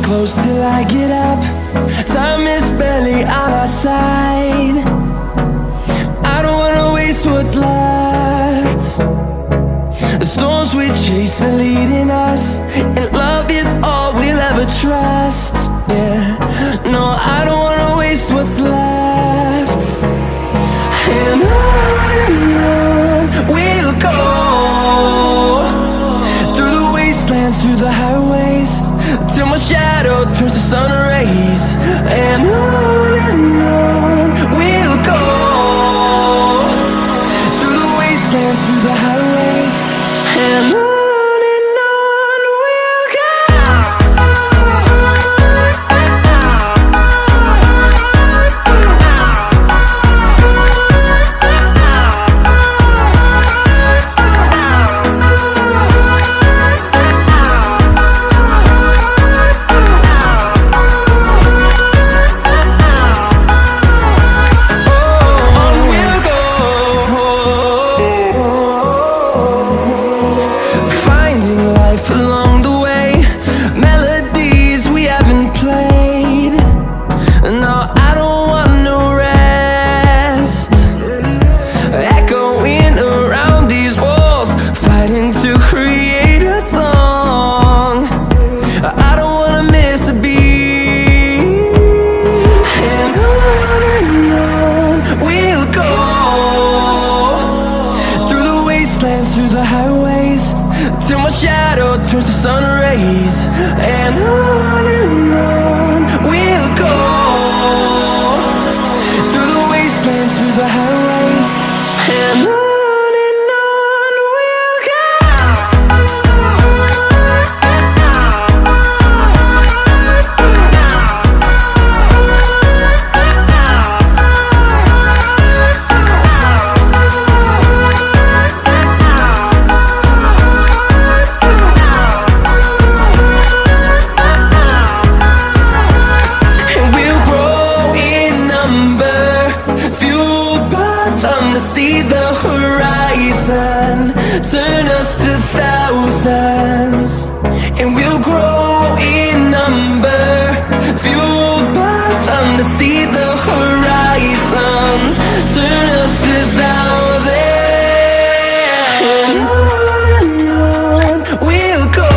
close till I get up. Time is barely on our side. I don't wanna waste what's left. The storms we chase are leading us, and love is all we'll ever trust. Yeah, no, I don't wanna waste what's left. And on we'll go, through the wastelands, through the highways, till my shadow turns to sun rays. And on we'll go, through the wastelands, through the highways, and on we'll go. Along the way, melodies we haven't played. No, I don't want no rest. Echoing around these walls, fighting to create a song. I don't wanna miss a beat. And on we'll go, through the wastelands, through the highways, till my shadow turns to sun rays. And on we'll go, through the wastelands, through the highways, and on we'll go. To see the horizon turn us to thousands, and we'll grow in number, fueled by them. To see the horizon turn us to thousands, and on we'll go,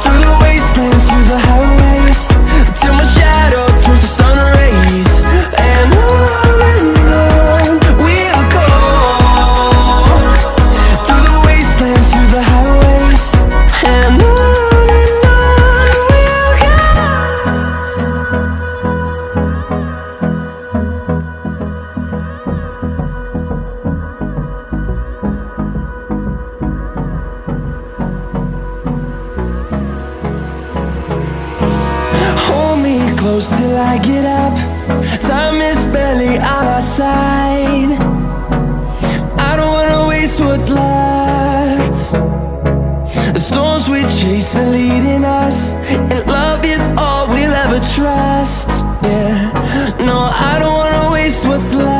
through the wastelands, through the highways, till my shadow turns to sun rays. And close till I get up. Time is barely on our side. I don't wanna waste what's left. The storms we chase are leading us, and love is all we'll ever trust. Yeah, no, I don't wanna waste what's left.